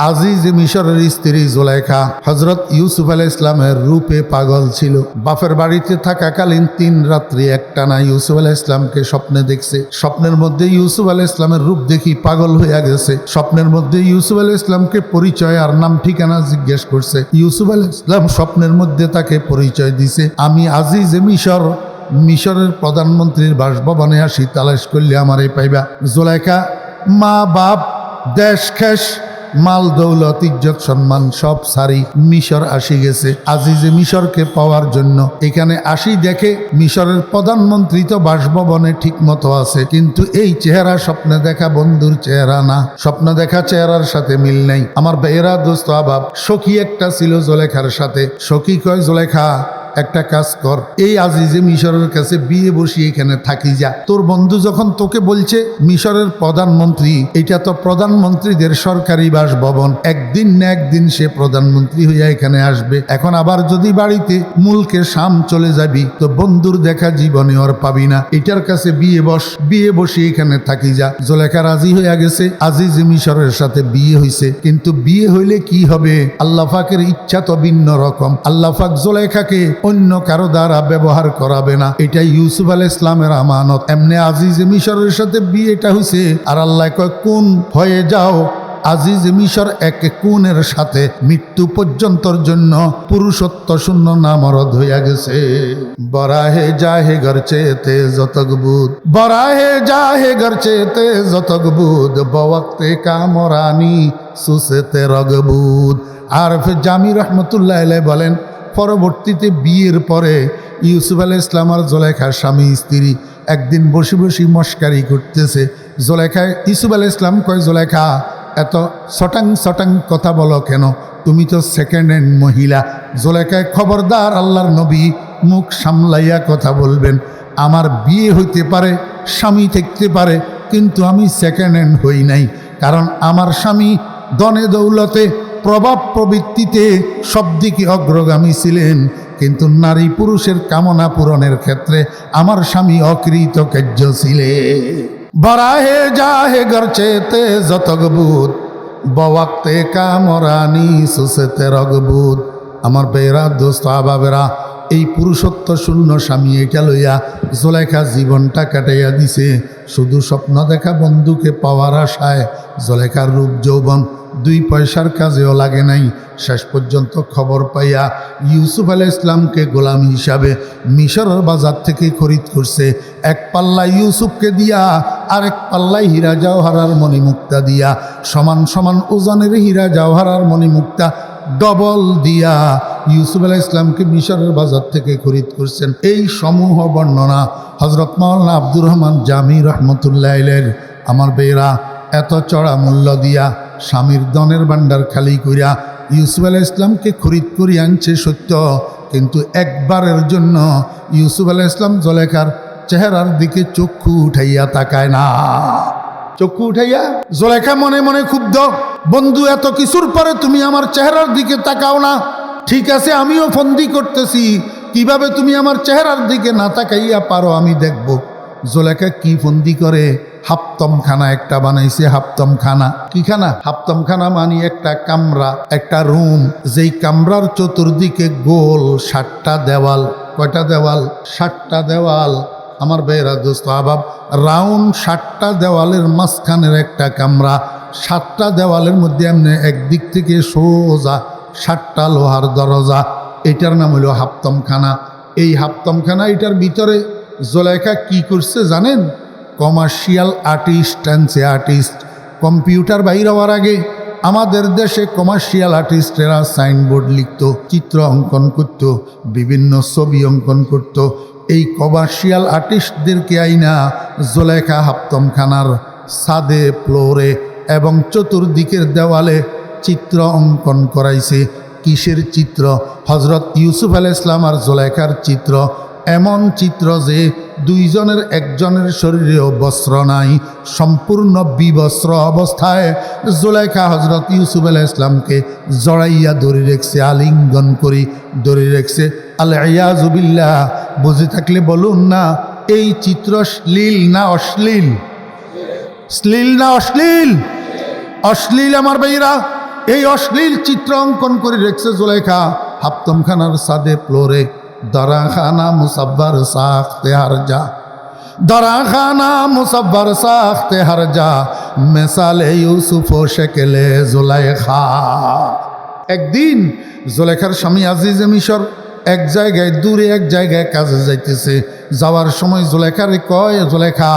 আজিজ মিশরের স্ত্রী জুলাইখা হযরত ইউসুফ আলাইহিস সালামের রূপে পাগল ছিল। বাপের বাড়িতে থাকাকালীন 3 রাত্রি একটানা ইউসুফ আলাইহিস সালামকে স্বপ্নে দেখছে। স্বপ্নের মধ্যে ইউসুফ আলাইহিস সালামের রূপ দেখি পাগল হয়ে গেছে। স্বপ্নের মধ্যে ইউসুফ আলাইহিস সালামকে পরিচয় আর নাম ঠিকানা জিজ্ঞেস করছে। ইউসুফ আলাইহিস সালাম স্বপ্নের মধ্যে তাকে পরিচয় দিছে, আমি আজিজ মিশর, মিশরের প্রধানমন্ত্রীর বাসভবনে আসি, তালাশ করলে আমারে পাইবা। জুলাইখা মা বাপ দেশ খেস মাল দৌলত ইজ্জত সম্মান সব সারি মিশর আসি গেছে আজিজে মিশরকে পাওয়ার জন্য। এখানে আসি দেখে মিশরের প্রধানমন্ত্রী তো বাসভবনে ঠিক মতো আছে, কিন্তু এই চেহারা স্বপ্নে দেখা বন্ধুর চেহারা না, স্বপ্ন দেখা চেহারার সাথে মিল নেই। আমার বেয়েরা দোস্ত আবাব সখী একটা ছিল জুলাইখার সাথে। সখী কয়, জুলাইখা একটা কাজ কর, এই আজিজে মিশরের কাছে বিয়ে বসিয়ে এখানে থাকি যা। তোর বন্ধু যখন তোকে বলছে মিশরের প্রধানমন্ত্রী, এটা তো প্রধানমন্ত্রীদের সরকারি বাসভবন, একদিন না একদিন সে প্রধানমন্ত্রী হইয়া এখানে আসবে। এখন আবার যদি বাড়িতে মুলকে শাম চলে যাবি তো বন্ধুর দেখা জীবনে আর পাবি না, এটার কাছে বিয়ে বসিয়ে এখানে থাকি যা। জুলাইখা রাজি হইয়া গেছে, আজিজে মিশরের সাথে বিয়ে হইছে। কিন্তু বিয়ে হইলে কি হবে, আল্লাহ পাকের ইচ্ছা তো ভিন্ন রকম। আল্লাহ পাক জুলাইখাকে অন্য কারো দ্বারা ব্যবহার করাবে না, এটা ইউসুফ আলাইহিস সালামের আমানত। এমনি আজিজে মিশরের সাথে বিয়েটা হইছে, আর আল্লাহ কয় কোন হয়ে যাও। আজিজ মিশর এক কোনের সাথে মৃত্যু পর্যন্তর জন্য পুরুষত্ব শূন্য নামরদ হইয়া গেছে। বরাহে জাহে গরচেতে যতকবুদ, বরাহে জাহে গরচেতে যতকবুদ, বওয়াক্তে কামরানি সুসেতে রগবুদ। আর জামি রহমতুল্লাহ আলাইহি বলেন, পরবর্তীতে বিয়ের পরে ইউসুফ আলাইহিস সালাম আর জুলাইখার স্বামী স্ত্রী একদিন বসে বসে মস্কারি করতেছে। জুলাইখা ইউসুফ আলাইহিস সালাম কয়, জুলাইখা এত সটাং কথা বলো কেন, তুমি তো সেকেন্ড হ্যান্ড মহিলা। জুলাইখায়, খবরদার, আল্লাহর নবী মুখ সামলাইয়া কথা বলবেন। আমার বিয়ে হইতে পারে, স্বামী থাকতে পারে, কিন্তু আমি সেকেন্ড হ্যান্ড হই নাই। কারণ আমার স্বামী দনে দৌলতে প্রভাব প্রবৃত্তিতে সব দিকে অগ্রগামী ছিলেন, কিন্তু নারী পুরুষের কামনা পূরণের ক্ষেত্রে আমার স্বামী অকৃতকার্য ছিলেন। বরাহে জাহে গরচেতে যতকবুদ, বওয়াক্তে কামরানি সুসেতে রগবুদ। আমার বেয়েরা দোস্ত আবাবেরা, এই পুরুষত্ব শূন্য স্বামী এটা লইয়া জুলাইখা জীবনটা কাটাইয়া দিছে শুধু স্বপ্ন দেখা বন্ধুকে পাওয়ার আশায়। জুলাইখার রূপ যৌবন 2 পয়সার কাজেও লাগে নাই। শেষ পর্যন্ত খবর পাইয়া ইউসুফ আলাইহিস সালামকে গোলাম হিসাবে মিশরের বাজার থেকে খরিদ করছে। এক পাল্লা ইউসুফকে দিয়া আর এক পাল্লায় হীরা জওহরার মণিমুক্তা দিয়া, সমান সমান ওজনের হীরা জওহরার মণিমুক্তা ডবল দিয়া ইউসুফ আলাইহিস সালামকে মিশরের বাজার থেকে খরিদ করছেন। এই সমূহ বর্ণনা হযরত মাওলানা আব্দুর রহমান জামি রহমতুল্লাহ আলাইহির। আমার বেয়েরা, এত চড়া মূল্য দিয়া স্বামীর দনের ভান্ডার খালি করিয়া ইউসুফ আলাইহিস সালামকে খরিদ করি আনছে সত্য, কিন্তু একবারের জন্য ইউসুফ আলাইহিস সালাম জুলাইখার চেহারার দিকে চক্ষু উঠাইয়া তাকায় না। চক্ষু উঠাইয়া জুলাইখা মনে মনে ক্ষুব্ধ, বন্ধু এত কিছুর পরে তুমি আমার চেহারার দিকে তাকাও না। ঠিক আছে, আমিও ফন্দি করতেছি, কিভাবে তুমি আমার চেহারার দিকে না তাকাইয়া পারো আমি দেখব। জুলাইখা কি ফন্দি করে, হাপ্তমখানা একটা বানাইছে। হাপ্তমখানা কি খানা? হাপ্তমখানা মানে একটা কামরা, একটা রুম, যেই কামরার চতুর্দিকে গোল 7টা দেওয়াল। কয়টা দেওয়াল? 7টা দেওয়াল। আমার বেয়েরা দোস্ত আবাব, রাউন্ড 7টা দেওয়ালের মাঝখানের একটা কামরা। 7টা দেওয়ালের মধ্যে এমনি একদিক থেকে সোজা 7টা লোহার দরজা। এটার নাম হলো হাপ্তমখানা। এই হাপ্তমখানা, এটার ভিতরে জুলাইখা কি করছে জানেন? কমার্শিয়াল আর্টিস্ট আনছে। আর্টিস্ট কম্পিউটার বাইর হওয়ার আগে আমাদের দেশে কমার্শিয়াল আর্টিস্টেরা সাইনবোর্ড লিখত, চিত্র অঙ্কন করত, বিভিন্ন ছবি অঙ্কন করত। এই কমার্শিয়াল আর্টিস্টদেরকে আইনা জুলাইখা হাপ্তমখানার ছাদে, ফ্লোরে এবং চতুর্দিকের দেওয়ালে চিত্র অঙ্কন করাইছে। কিসের চিত্র? হযরত ইউসুফ আলাইহিস সালাম আর জুলাইখার চিত্র। এমন চিত্র যে দুইজনের একজনের শরীরেও বস্ত্র নাই, সম্পূর্ণ বিবস্ত্র অবস্থায় জুলাইখা হযরত ইউসুফ আলাইহিস সালামকে জড়াইয়া ধরে রেখেছে, আলিঙ্গন করি ধরে রেখেছে। আল-ইয়াযু বিল্লাহ। বুঝে থাকলে বলুন না, এই চিত্র শ্লীল না অশ্লীল? শ্লীল না অশ্লীল? অশ্লীল। আমার ভাইরা, এই অশ্লীল চিত্র অঙ্কন করে রেখেছে জুলেখা হাপ্তমখানার সাদে ফ্লোরে। দরাখানা মুসাব্বার সাখতে হার যা, দরাখানা মুসাব্বার সাখতে হার যা, মেসালে ইউসুফ ও শেকেলে জুলেখা। একদিন জুলেখার স্বামী আজিজে মিশর এক জায়গায় দূরে এক জায়গায় কাজে যাইতেছে। যাওয়ার সময় জুলেখারে কয়, জুলেখা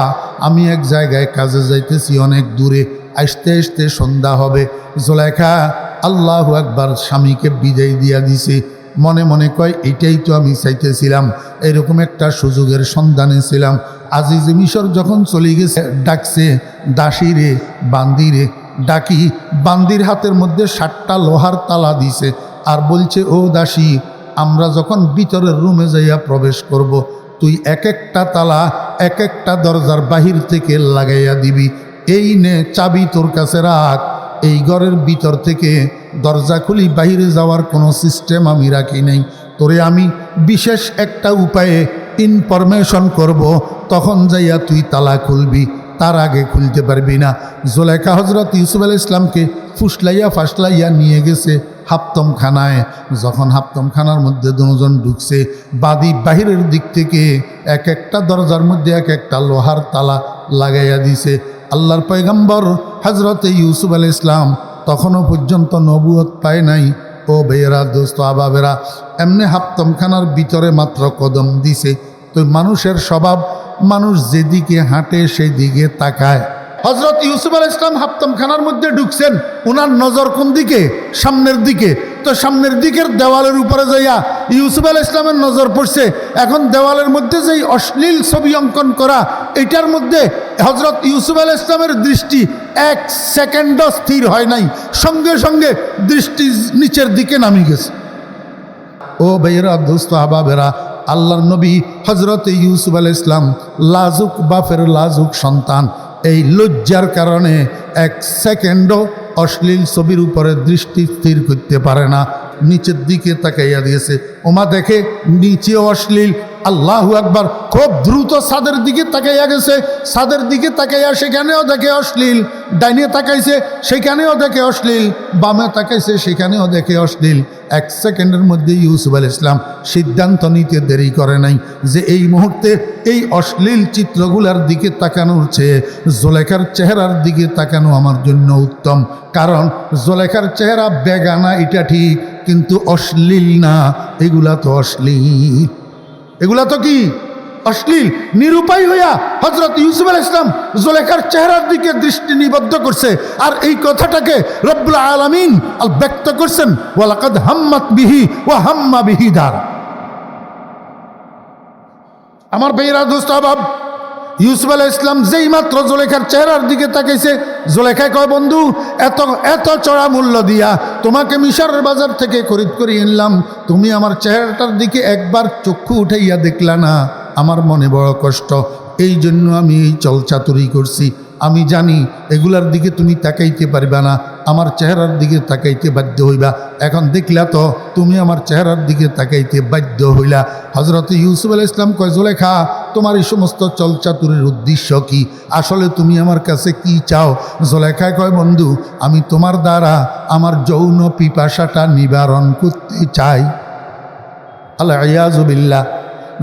আমি এক জায়গায় কাজে যাইতেছি অনেক দূরে, আসতে আসতে সন্ধ্যা হবে। জুলেখা আল্লাহু আকবার স্বামীকে বিদায় দিয়া দিছে। মনে মনে কয় এটাই তো আমি চাইতেছিলাম, এরকম একটা সুযোগের সন্ধানে ছিলাম। আজিজ মিশর যখন চলে গেছে ডাকছে, দাসীরে বান্দিরে ডাকি। বান্দির হাতের মধ্যে 7টা লোহার তালা দিছে আর বলছে, ও দাসী, আমরা যখন ভিতরের রুমে যাইয়া প্রবেশ করব, তুই এক একটা তালা এক একটা দরজার বাহির থেকে লাগাইয়া দিবি। এই নে চাবি তোর কাছে রাখ। এই ঘরের ভিতর থেকে দরজা খুলি বাহিরে যাওয়ার কোনো সিস্টেম আমি রাখি নাই। তোরে আমি বিশেষ একটা উপায়ে ইনফরমেশন করব, তখন যাইয়া তুই তালা খুলবি, তার আগে খুলতে পারবি না। জুলেখা হজরত ইউসুফ আলাইহিস সালামকে ফুসলাইয়া ফাসলাইয়া নিয়ে গেছে হাপ্তমখানায়। যখন হাপ্তমখানার মধ্যে দুজন ঢুকছে, বাদী বাহিরের দিক থেকে এক একটা দরজার মধ্যে এক একটা লোহার তালা লাগাইয়া দিছে। আল্লাহর পয়গম্বর হজরতে ইউসুফ আলাইহিস সালাম তখনও পর্যন্ত নবুয়ত পায় নাই। ও ভাইয়েরা, দোস্ত আবাবেরা, এমনি হাপ্তমখানার ভিতরে মাত্র কদম দিছে তো মানুষের স্বভাব, মানুষ যেদিকে হাঁটে সেই দিকে তাকায়। হজরত ইউসুফ আলাইহিস সালাম হাপ্তমখানার মধ্যে ঢুকছেন, ওনার নজর কোন দিকে? সামনের দিকে। তো সামনের দিকের দেওয়ালের উপরে যাইয়া ইউসুফ আলাইহিস সালামের নজর পড়ছে। এখন দেওয়ালের মধ্যে যেই অশ্লীল ছবি অঙ্কন করা, এটার মধ্যে হজরত ইউসুফ আলাইহিস সালামের দৃষ্টি 1 সেকেন্ডও স্থির হয় নাই, সঙ্গে সঙ্গে দৃষ্টি নিচের দিকে নামি গেছে। ও ভাইয়েরা, দোস্ত আহবাবেরা, আল্লাহর নবী হজরত ইউসুফ আলাইহিস সালাম লাজুক বাপের লাজুক সন্তান, এই লজ্জার কারণে 1 সেকেন্ডও অশ্লীল ছবির উপরে দৃষ্টি স্থির করতে পারে না, নিচের দিকে তাকাইয়া দিয়েছে। ওমা দেখে নিচেও অশ্লীল, আল্লাহু আকবার, খুব দ্রুত ছাদের দিকে তাকাইয়া গেছে। ছাদের দিকে তাকাইয়া সেখানেও দেখে অশ্লীল, ডাইনে তাকাইছে সেখানেও দেখে অশ্লীল, বামে তাকাইছে সেখানেও দেখে অশ্লীল। 1 সেকেন্ডের মধ্যে ইউসুফ আলাইহিস সালাম সিদ্ধান্ত নিতে দেরি করে নাই যে এই মুহূর্তে এই অশ্লীল চিত্রগুলোর দিকে তাকানোর চেয়ে জুলেখার চেহারার দিকে তাকানো আমার জন্য উত্তম। কারণ জুলেখার চেহারা বেগানা এটা ঠিক, কিন্তু অশ্লীল না। এগুলা তো অশ্লীল, এগুলা তো কি অশ্লীল। নিরুপায় হইয়া হজরত ইউসুফ আলাইহিস সালাম জুলেখার চেহারার দিকে দৃষ্টি নিবদ্ধ করছে। আর এই কথাটাকে রব্বুল আলামিন ব্যক্ত করছেন, ওয়ালাকাদ হাম্মাত বিহি ওয়া হাম্মা বিহি দার। আমার ভাইয়েরা, দোস্ত আহবাব, ইউসুফ আলাইহিস সালাম যেই মাত্র জুলেখার চেহারার দিকে তাকাইছে, জুলেখায় কয়, বন্ধু, এত এত চড়া মূল্য দিয়া তোমাকে মিশরের বাজার থেকে খরিদ করে আনলাম, তুমি আমার চেহারাটার দিকে একবার চক্ষু উঠাইয়া দেখলা না, আমার মনে বড় কষ্ট। এই জন্য আমি এই চলচাতুরি করছি। আমি জানি এগুলার দিকে তুমি তাকাইতে পারবা না, আমার চেহারার দিকে তাকাইতে বাধ্য হইবা। এখন দেখলা তো তুমি আমার চেহারার দিকে তাকাইতে বাধ্য হইলা। হজরত ইউসুফ আলাইহিস সালাম কয়, জুলেখা, তোমার এই সমস্ত চলচাতুরির উদ্দেশ্য কি? আসলে তুমি আমার কাছে কি চাও? জুলেখায় কয়, বন্ধু, আমি তোমার দ্বারা আমার যৌন পিপাসাটা নিবারণ করতে চাই। আল্লাহ ইয়াযু বিল্লাহ।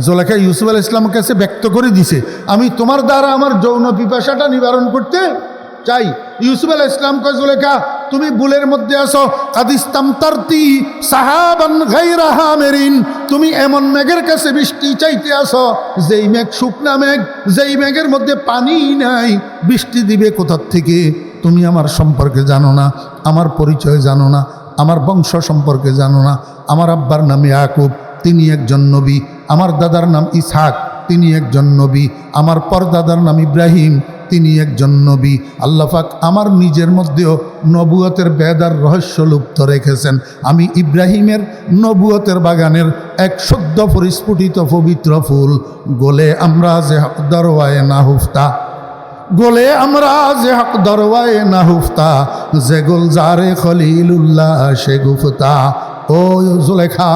জুলেখা ইউসুফ আলাইহিস সালামের কাছে ব্যক্ত করে দিছে, আমি তোমার দ্বারা আমার যৌন পিপাসাটা নিবারণ করতে চাই। ইউসুফ আলাইহিস সালাম কয়, জুলেখা, তুমি ভুলের মধ্যে আসো। কাদিস্তামতারতি সাহাবান গায়রা হামিরিন, তুমি এমন মেঘের কাছে বৃষ্টি চাইতে আসো যেই মেঘ শুকনা মেঘ, যেই মেঘের মধ্যে পানি নাই। বৃষ্টি দিবে কোথার থেকে? তুমি আমার সম্পর্কে জানো না, আমার পরিচয় জানো না, আমার বংশ সম্পর্কে জানো না। আমার আব্বার নাম ইয়াকুব, তিনি একজন নবী। আমার দাদার নাম ইসহাক, তিনি একজন নবী। আমার পরদাদার নাম ইব্রাহিম, তিনি একজন নবী। আল্লাহ পাক আমার নিজের মধ্যেও নবুয়তের বেদার রহস্য লুপ্ত রেখেছেন। আমি ইব্রাহিমের নবুয়তের বাগানের এক সদ্য পরিস্ফুটিত পবিত্র ফুল। গোলে আমরা যে হক দরওয়ায়ে না হুফতা, গোলে আমরা যে হক দরওয়ায়ে না হুফতা, যে গুলজারে খলিলুল্লাহ সে গুফতা। ও জুলেখা,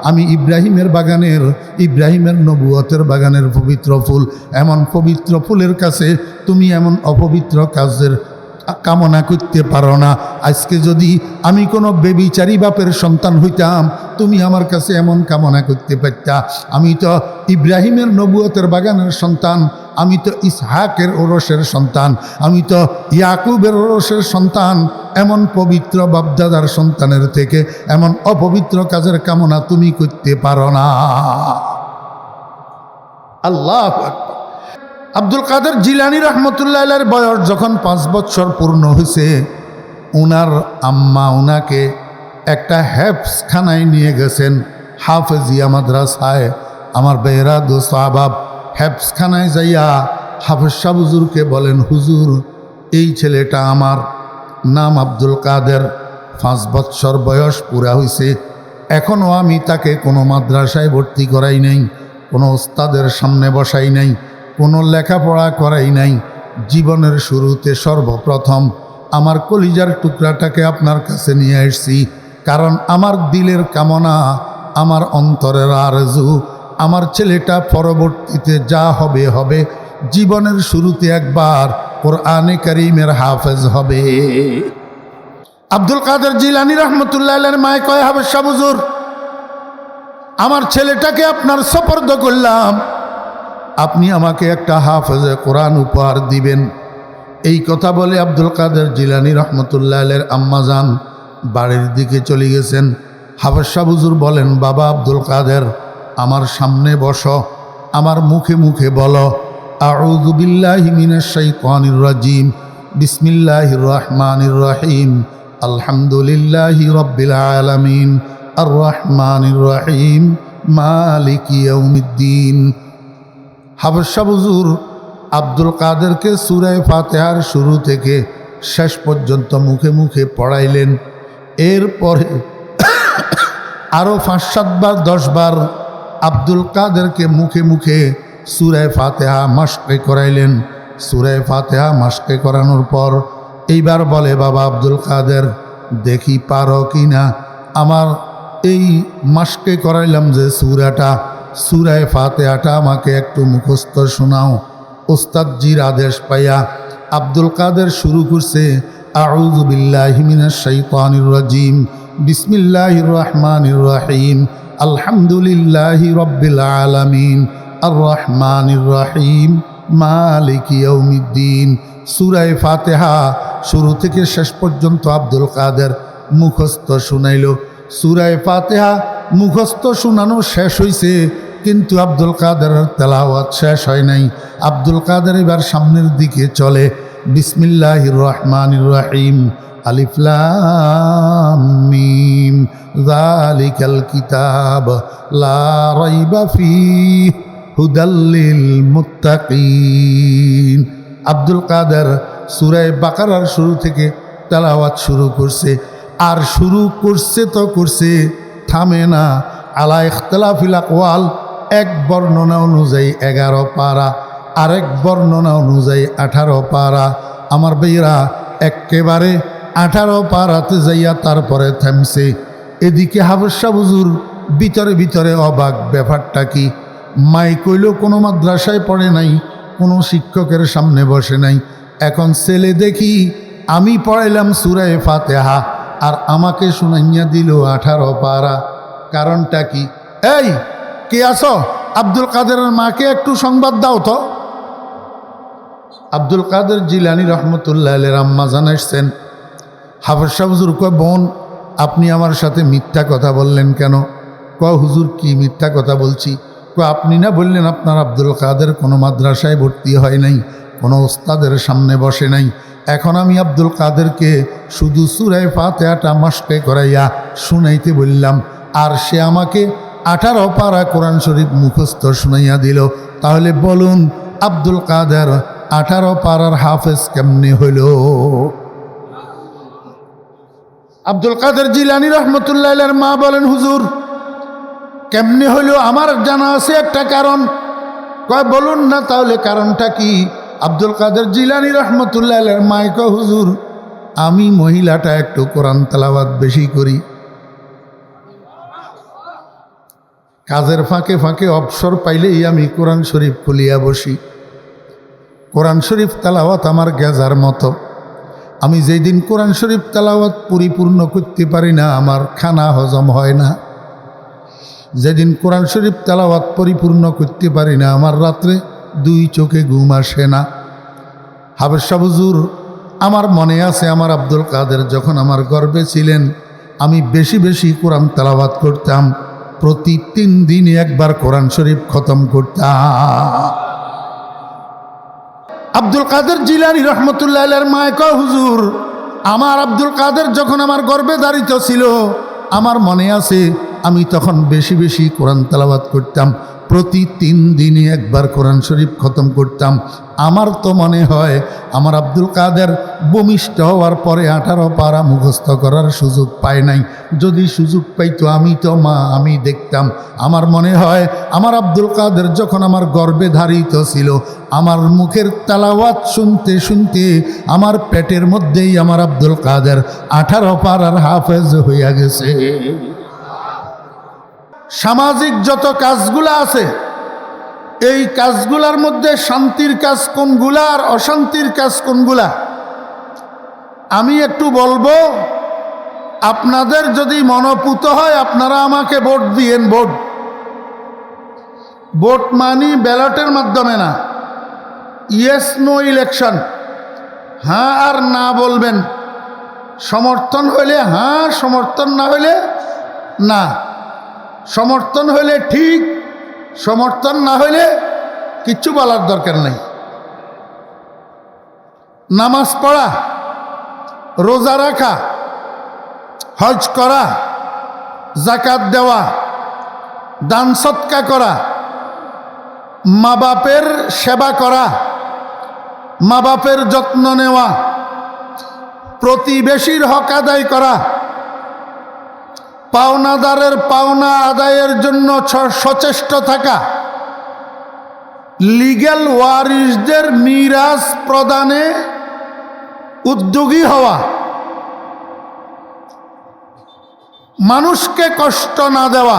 আমি ইব্রাহিমের বাগানের, ইব্রাহিমের নবুয়তের বাগানের পবিত্র ফুল। এমন পবিত্র ফুলের কাছে তুমি এমন অপবিত্র কাজের কামনা করতে পারো না। আজকে যদি আমি কোনো বেবিচারী বাপের সন্তান হইতাম, তুমি আমার কাছে এমন কামনা করতে পারতা। আমি তো ইব্রাহিমের নবুয়তের বাগানের সন্তান, আমি তো ইসহাকের ওরসের সন্তান, আমি তো ইয়াকুবের ওরসের সন্তান। এমন পবিত্র বাপদাদার সন্তানের থেকে এমন অপবিত্র কাজের কামনা তুমি করতে পারো না। আল্লাহু আকবার। আব্দুল কাদের জিলানী রহমতুল্লাহ আলাইহির বয়স যখন 5 বছর পূর্ণ হয়েছে, ওনার আম্মা ওনাকে একটা হেফজখানায় নিয়ে গেছেন, হাফেজিয়া মাদ্রাসায়। আমার বেহরা দোস্ত আহবাব, হেফজখানায় যাইয়া হাফেজ সাহেব হুজুরকে বলেন, হুজুর এই ছেলেটা আমার, নাম আব্দুল কাদের, 5 বছর বয়স পুরা হয়েছে, এখনও আমি তাকে কোনো মাদ্রাসায় ভর্তি করাই নাই, কোনো ওস্তাদের সামনে বসাই নাই, কোনো লেখাপড়া করাই নাই। জীবনের শুরুতে সর্বপ্রথম আমার কলিজার টুকরাটাকে আপনার কাছে নিয়ে এসেছি, কারণ আমার দিলের কামনা, আমার অন্তরের আরজু, আমার ছেলেটা পরবর্তীতে যা হবে হবে, জীবনের শুরুতে একবার কোরআনে কারীমের হাফেজ হবে। আব্দুল কাদের জিলানী রহমতুল্লাহ আলাইহির মায় কয়, হাফেজ সাহেব হুজুর, আমার ছেলেটাকে আপনার সুপর্দ করলাম, আপনি আমাকে একটা হাফেজে কোরআন উপহার দিবেন। এই কথা বলে আব্দুল কাদের জিলানী রহমতুল্লাহ আলাইহির আম্মাজান বাড়ির দিকে চলে গেছেন। হাফেজ সাহেব হুজুর বলেন, বাবা আব্দুল কাদের, আমার সামনে বসো, আমার মুখে মুখে বলো, আউযু বিল্লাহি মিনাশ শাইতানির রাজিম, বিসমিল্লাহির রহমানির রহিম, আলহামদুলিল্লাহি রাব্বিল আলামিন, আর রহমানির রহিম, মালিকি ইয়াউমিদ্দিন। হাফেজ সাহেব হুজুর আব্দুল কাদেরকে সূরা ফাতিহার শুরু থেকে শেষ পর্যন্ত মুখে মুখে পড়াইলেন। এরপরে আরও 5-7 বার 10 বার আব্দুল কাদেরকে মুখে মুখে সূরা ফাতিহা মাশকে করাইলেন। সূরা ফাতিহা মাশকে করানোর পর এইবার বলে, বাবা আব্দুল কাদের, দেখি পারো কি না, আমার এই মাশকে করাইলাম যে সূরাটা, সূরা ফাতিহাটা আমাকে একটু মুখস্থ শোনাও। ওস্তাদজির আদেশ পাইয়া আব্দুল কাদের শুরু করছে, আউযু বিল্লাহি মিনাশ শাইতানির রাজিম, বিসমিল্লাহির রহমানির রহিম, আলহামদুলিল্লাহি রাব্বিল আলামিন, আর রহমানির রহিম, মালিকি ইয়াউমিদ্দিন। সূরা ফাতিহা শুরু থেকে শেষ পর্যন্ত আব্দুল কাদের মুখস্থ শুনাইল। সূরা ফাতিহা মুখস্থ শোনানো শেষ হয়েছে, কিন্তু আব্দুল কাদেরের তেলাওয়াত শেষ হয় নাই। আব্দুল কাদের এবার সামনের দিকে চলে, বিসমিল্লাহির রহমানির রহিম, আলিফ লাম মিম, যালিকাল কিতাব লা রাইবা ফীহি হুদাল লিল মুত্তাকিন। আব্দুল কাদের সূরা বাকারার শুরু থেকে তেলাওয়াত শুরু করছে, আর শুরু করছে তো করছে, থামে না। আলা ইখতিলাফিল আকওয়াল, এক বর্ণনা অনুযায়ী 11 পারা, আরেক বর্ণনা অনুযায়ী 18 পারা। আমার ভাইরা একেবারে 18 পারাতে যাইয়া তারপরে থামছে। এদিকে হাফেজ সাহেব হুজুর ভিতরে ভিতরে অবাক, ব্যাপারটা কি? মাই কইল কোনো মাদ্রাসায় পড়ে নাই, কোনো শিক্ষকের সামনে বসে নাই, এখন ছেলে দেখি আমি পড়াইলাম সূরা ফাতিহা আর আমাকে শুনাইয়া দিল 18 পারা। কারণটা কি? এই কে আছো? আব্দুল কাদেরের মাকে একটু সংবাদ দাও তো। আব্দুল কাদের জিলানী রহমতুল্লাহ আলাইহির আম্মা জানাইছেন, হাফেজ সাহেব হুজুর কয়, বোন আপনি আমার সাথে মিথ্যা কথা বললেন কেন? কয়, হুজুর কি মিথ্যা কথা বলছি? কয়, আপনি না বললেন আপনার আব্দুল কাদের কোনো মাদ্রাসায় ভর্তি হয় নাই, কোনো ওস্তাদের সামনে বসে নাই। এখন আমি আব্দুল কাদেরকে শুধু সূরা ফাতিহাটা মাশকে করাইয়া শুনাইতে বললাম, আর সে আমাকে 18 পারা কোরআন শরীফ মুখস্থ শুনাইয়া দিল। তাহলে বলুন আব্দুল কাদের 18 পারার হাফেজ কেমনে হইল? আব্দুল কাদের জিলানী রহমতুল্লাহ আলাইহির মা বলেন, হুজুর কেমনে হইল? আমার জানা আছে একটা কারণ। কয়, বলুন না তাহলে কারণটা কি? আব্দুল কাদের জিলানী রহমতুল্লাহ আলাইহির মা কয়, হুজুর আমি মহিলাটা একটু কোরআন তেলাওয়াত বেশি করি, কাজের ফাঁকে ফাঁকে অবসর পাইলেই আমি কোরআন শরীফ খুলিয়া বসি। কোরআন শরীফ তেলাওয়াত আমার গেজার মতো। আমি যেই দিন কোরআন শরীফ তেলাওয়াত পরিপূর্ণ করতে পারি না, আমার খানা হজম হয় না। যেদিন কোরআন শরীফ তেলাওয়াত পরিপূর্ণ করতে পারি না, আমার রাত্রে 2 চোখে ঘুম আসে না। হাফেজ সাহেব হুজুর, আমার মনে আছে আমার আব্দুল কাদের যখন আমার গর্ভে ছিলেন, আমি বেশি বেশি কোরআন তেলাওয়াত করতাম। প্রতি 3 দিনে একবার কোরআন শরীফ খতম করতাম। আব্দুল কাদের জিলানী রহমতুল্লাহ আলাইহির মায় কয়, হুজুর আমার আব্দুল কাদের যখন আমার গর্ভে ধারিত ছিল, আমার মনে আছে আমি তখন বেশি বেশি কোরআন তেলাওয়াত করতাম। প্রতি 3 দিনে একবার কোরআন শরীফ খতম করতাম। আমার তো মনে হয় আমার আব্দুল কাদের ভূমিষ্ঠ হওয়ার পরে 18 পারা মুখস্থ করার সুযোগ পায় নাই। যদি সুযোগ পাইতো আমি তো মা, আমি দেখতাম। আমার মনে হয় আমার আব্দুল কাদের যখন আমার গর্ভে ধারিত ছিল, আমার মুখের তেলাওয়াত শুনতে শুনতে আমার পেটের মধ্যেই আমার আব্দুল কাদের 18 পারার হাফেজ হইয়া গেছে। সামাজিক যত কাজগুলা আছে, এই কাজগুলার মধ্যে শান্তির কাজ কোনগুলা আর অশান্তির কাজ কোনগুলা আমি একটু বলবো। আপনাদের যদি মনোপুত হয় আপনারা আমাকে ভোট দিয়েন। ভোট মানি ব্যালটের মাধ্যমে না, ইয়েস নো ইলেকশন। হ্যাঁ আর না বলবেন, সমর্থন হইলে হ্যাঁ, সমর্থন না হইলে না। সমর্থন হইলে ঠিক, সমর্থন না হইলে কিচ্ছু বলার দরকার নেই। নামাজ পড়া, রোজা রাখা, হজ করা, যাকাত দেওয়া, দান সৎকা করা, মা বাপের সেবা করা, মা বাপের যত্ন নেওয়া, প্রতিবেশীর হক আদায় করা, পাওনাদারের পাওনা আদায়ের জন্য সচেষ্ট থাকা, লিগ্যাল ওয়ারিসদের মিরাস প্রদানে উদ্যোগী হওয়া, মানুষকে কষ্ট না দেওয়া,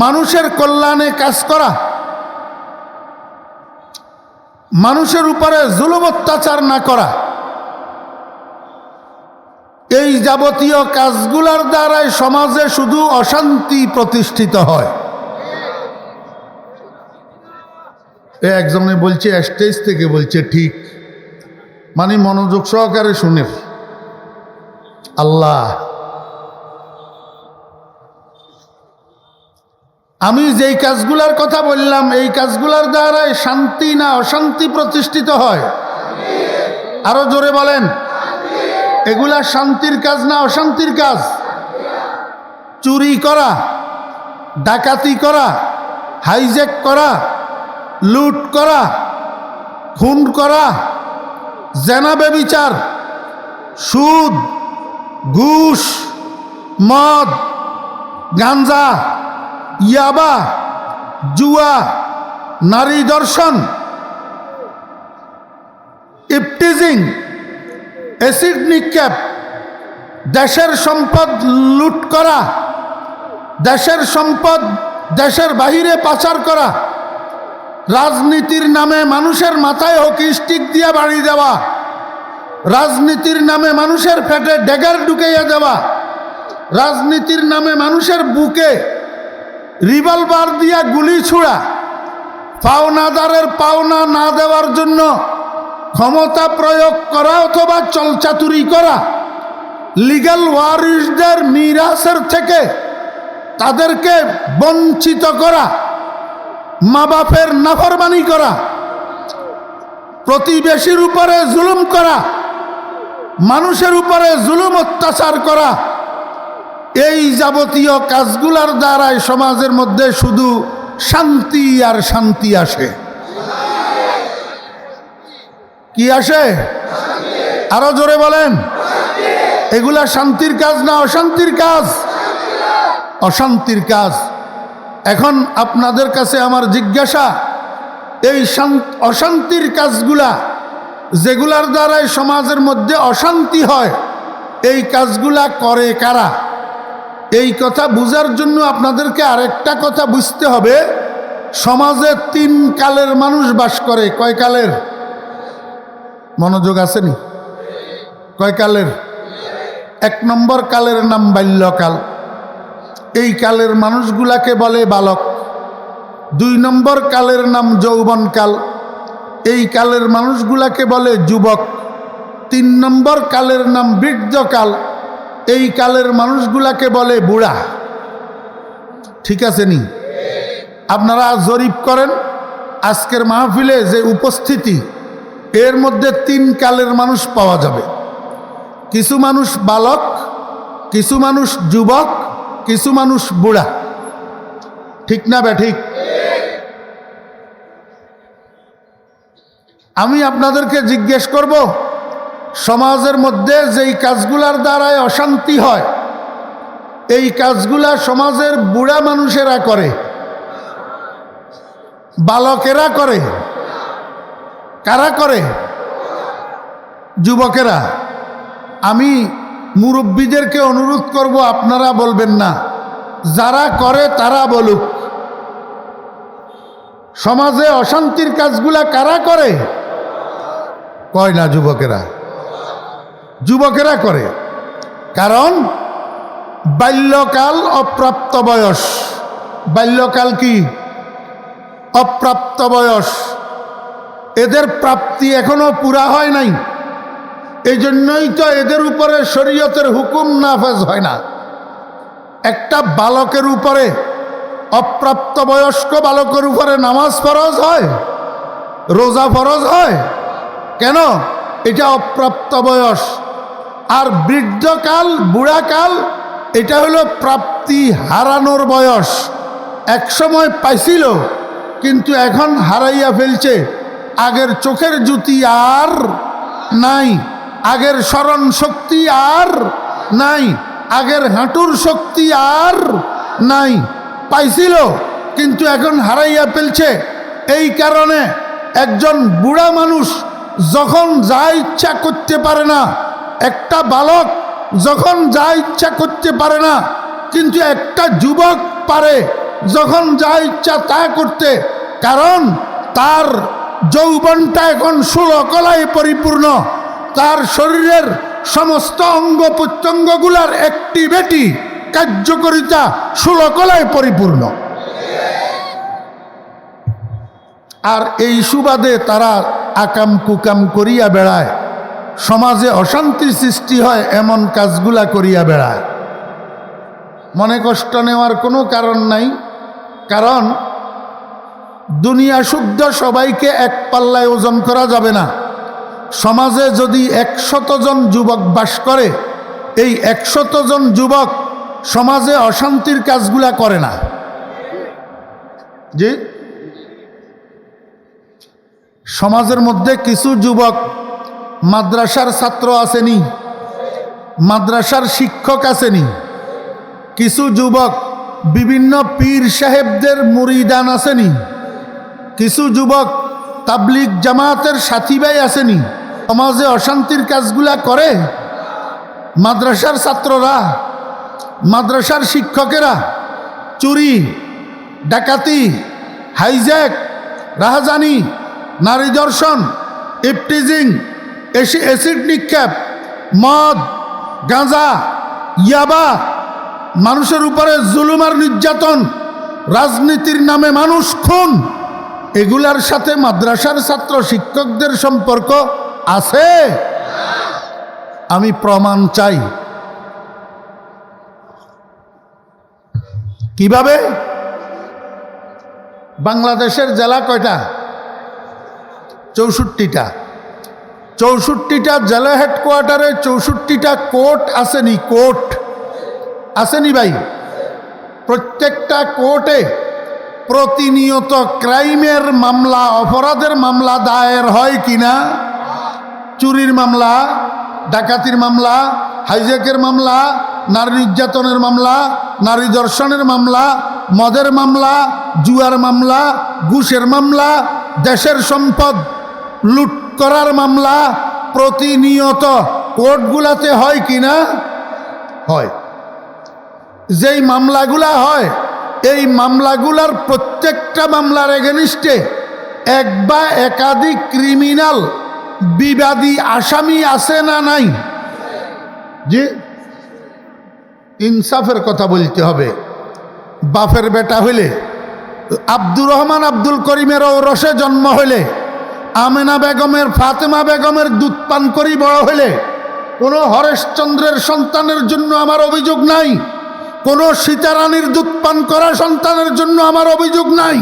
মানুষের কল্যাণে কাজ করা, মানুষের উপরে জুলুম অত্যাচার না করা, এই যাবতীয় কাজগুলোর দ্বারাই সমাজে শুধু অশান্তি প্রতিষ্ঠিত হয়। একজনে বলছে, স্টেজ থেকে বলছে, ঠিক মানে মনোযোগ সহকারে শুনে। আল্লাহ, আমি যেই কাজগুলার কথা বললাম, এই কাজগুলার দ্বারাই শান্তি না অশান্তি প্রতিষ্ঠিত হয়? আরো জোরে বলেন, এগুলা শান্তির কাজ না অশান্তির কাজ? চুরি করা, ডাকাতি করা, হাইজ্যাক করা, লুট করা, খুন করা, জেনা ব্যভিচার, সুদ, ঘুষ, মদ, গাঞ্জা, ইয়াবা, জুয়া, নারী দর্শন, ইফটিজিং, অ্যাসিড নিক্ষেপ, দেশের সম্পদ লুট করা, দেশের সম্পদ দেশের বাহিরে পাচার করা, রাজনীতির নামে মানুষের মাথায় হকি স্টিক দিয়ে বাড়ি দেওয়া, রাজনীতির নামে মানুষের পেটে ড্যাগার ঢুকাইয়া দেওয়া, রাজনীতির নামে মানুষের বুকে রিভলভার দিয়া গুলি ছোড়া, পাওনাদারের পাওনা না দেওয়ার জন্য ক্ষমতা প্রয়োগ করা অথবা চলচাতুরি করা, লিগ্যাল ওয়ারিসদের মিরাসের থেকে তাদেরকে বঞ্চিত করা, মা বাপের নাফরমানি করা, প্রতিবেশীর উপরে জুলুম করা, মানুষের উপরে জুলুম অত্যাচার করা, এই যাবতীয় কাজগুলার দ্বারাই সমাজের মধ্যে শুধু শান্তি আর শান্তি আসে। কি আসে? আরো জোরে বলেন, এগুলা শান্তির কাজ না অশান্তির কাজ? অশান্তির কাজ। এখন আপনাদের কাছে আমার জিজ্ঞাসা, এই অশান্তির কাজগুলা যেগুলার দ্বারাই সমাজের মধ্যে অশান্তি হয়, এই কাজগুলা করে কারা? এই কথা বুঝার জন্য আপনাদেরকে আরেকটা কথা বুঝতে হবে। সমাজে 3 কালের মানুষ বাস করে। কয় কালের? মনোযোগ আসেনি? কয় কালের? 1 নম্বর কালের নাম বাল্যকাল। এই কালের মানুষগুলাকে বলে বালক। 2 নম্বর কালের নাম যৌবনকাল। এই কালের মানুষগুলাকে বলে যুবক। 3 নম্বর কালের নাম বৃদ্ধকাল। এই কালের মানুষগুলাকে বলে বুড়া। ঠিক আছে নি? আপনারা জরিপ করেন, আজকের মাহফিলে যে উপস্থিতি, এর মধ্যে 3 কালের মানুষ পাওয়া যাবে। কিছু মানুষ বালক, কিছু মানুষ যুবক, কিছু মানুষ বুড়া। ঠিক না ব্যাঠিক? আমি আপনাদেরকে জিজ্ঞেস করব, সমাজের মধ্যে যেই কাজগুলার দ্বারায় অশান্তি হয়, এই কাজগুলা সমাজের বুড়া মানুষেরা করে, বালকেরা করে? কারা করে? যুবকেরা। আমি মুরব্বীদেরকে অনুরোধ করব, আপনারা বলবেন না, যারা করে তারা বলুক। সমাজে অশান্তির কাজগুলা কারা করে? কয় না যুবকেরা? যুবকেরা করে। কারণ বাল্যকাল অপ্রাপ্ত বয়স। বাল্যকাল কি? অপ্রাপ্ত বয়স। এদের প্রাপ্তি এখনো পুরা হয় নাই। এই জন্যই তো এদের উপরে শরীয়তের হুকুম নাফেজ হয় না। একটা বালকের উপরে, অপ্রাপ্ত বয়স্ক বালকের উপরে নামাজ ফরজ হয়, রোজা ফরজ হয়। কেন? এটা অপ্রাপ্ত বয়স। আর বৃদ্ধকাল, বুড়াকাল, এটা হলো প্রাপ্তি হারানোর বয়স। এক সময় পাইছিল, কিন্তু এখন হারাইয়া ফেলছে। আগের চোখের জ্যোতি আর নাই, আগের স্মরণ শক্তি আর নাই, আগের হাঁটুর শক্তি আর নাই। পাইছিল, কিন্তু এখন হারাইয়া ফেলছে। এই কারণে একজন বুড়া মানুষ যখন যা ইচ্ছা করতে পারে না, একটা বালক যখন যা ইচ্ছা করতে পারে না, কিন্তু একটা যুবক পারে যখন যা ইচ্ছা তা করতে। কারণ তার যৌবনটা এখন 16 কলায় পরিপূর্ণ। তার শরীরের সমস্ত অঙ্গ প্রত্যঙ্গগুলার অ্যাক্টিভিটি, কার্যকারিতা 16 কলায় পরিপূর্ণ। আর এই সুবাদে তারা আকাম কুকাম করিয়া বেড়ায়, সমাজে অশান্তি সৃষ্টি হয় এমন কাজগুলা করিয়া বেড়ায়। মনে কষ্ট নেওয়ার কোনো কারণ নাই। কারণ দুনিয়া শুদ্ধ সবাইকে এক পাল্লায় ওজন করা যাবে না। সমাজে যদি 100 জন যুবক বাস করে, এই 100 জন যুবক সমাজে অশান্তির কাজগুলা করে না। জি, সমাজের মধ্যে কিছু যুবক মাদ্রাসার ছাত্র আসেনি, মাদ্রাসার শিক্ষক আসেনি। কিছু যুবক বিভিন্ন পীর সাহেবদের মুরিদান আসেনি। কিছু যুবক তাবলিগ জামাতের সাথী ভাই আসেনি। সমাজে অশান্তির কাজগুলা করে মাদ্রাসার ছাত্ররা, মাদ্রাসার শিক্ষকেরা। চুরি, ডাকাতি, হাইজ্যাক, রাহাজানি, নারী দর্শন, ইফটিজিং, অ্যাসিড নিক্ষেপ, মদ, গাঁজা, ইয়াবা, মানুষের উপরে জুলুম আর নির্যাতন, রাজনীতির নামে মানুষ খুন, এগুলার সাথে মাদ্রাসার ছাত্র শিক্ষকদের সম্পর্ক আছে? আমি প্রমাণ চাই। কিভাবে? বাংলাদেশের জেলা কয়টা? 64টা। 64টা জেলা হেডকোয়ার্টারে 64টা কোর্ট আসেনি? কোর্ট আসেনি ভাই? প্রত্যেকটা কোর্টে প্রতিনিয়ত ক্রাইমের মামলা, অপরাধের মামলা দায়ের হয় কিনা? চুরির মামলা, ডাকাতির মামলা, হাইজ্যাকের মামলা, নারী নির্যাতনের মামলা, নারী ধর্ষণের মামলা, মদের মামলা, জুয়ার মামলা, ঘুষের মামলা, দেশের সম্পদ লুট করার মামলা প্রতিনিয়ত কোর্টগুলাতে হয় কিনা? হয়। যেই মামলাগুলা হয়, এই মামলাগুলার প্রত্যেকটা মামলার এগেনিস্টে এক বা একাধিক ক্রিমিনাল বিবাদী আসামি আছে না নাই? জি, ইনসাফের কথা বলতে হবে। বাপের বেটা হইলে, আব্দুর রহমান আব্দুল করিমের ঔরসে জন্ম হইলে, আমেনা বেগমের ফাতেমা বেগমের দুধ পান করি বড় হইলে, কোনো হরেশচন্দ্রের সন্তানের জন্য আমার অভিযোগ নাই, কোনো সীতারানীর দুধ পান করা সন্তানের জন্য আমার অভিযোগ নাই।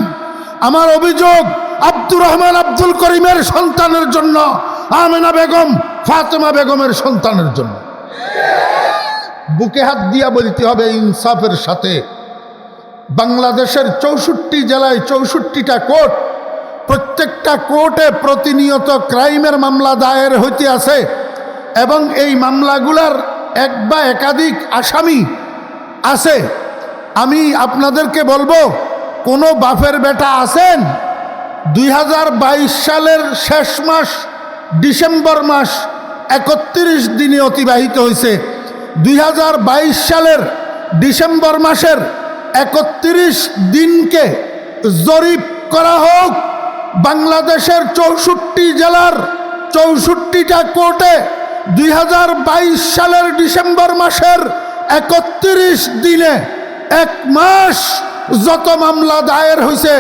আমার অভিযোগ আব্দুর রহমান আব্দুল করিমের সন্তানের জন্য, আমেনা বেগম ফাতেমা বেগমের সন্তানের জন্য। বুকে হাত দিয়া বলতে হবে ইনসাফের সাথে। বাংলাদেশের 64 জেলায় 64টা কোর্ট, প্রত্যেকটা কোর্টে প্রতিনিয়ত ক্রাইমের মামলা দায়ের হইতে আছে এবং এই মামলাগুলার এক বা একাধিক আসামি আছে। আমি আপনাদেরকে বলবো, কোনো বাপের বেটা আছেন 2022 সালের শেষ মাস ডিসেম্বর মাস 31 দিনে অতিবাহিত হয়েছে। 2022 সালের ডিসেম্বর মাসের 31 দিনকে জরিপ করা হোক। বাংলাদেশের 64 জেলার 64টা কোর্টে 2022 সালের ডিসেম্বর মাসের 31 দিনে এক মাস যত মামলা দায়ের হয়েছে,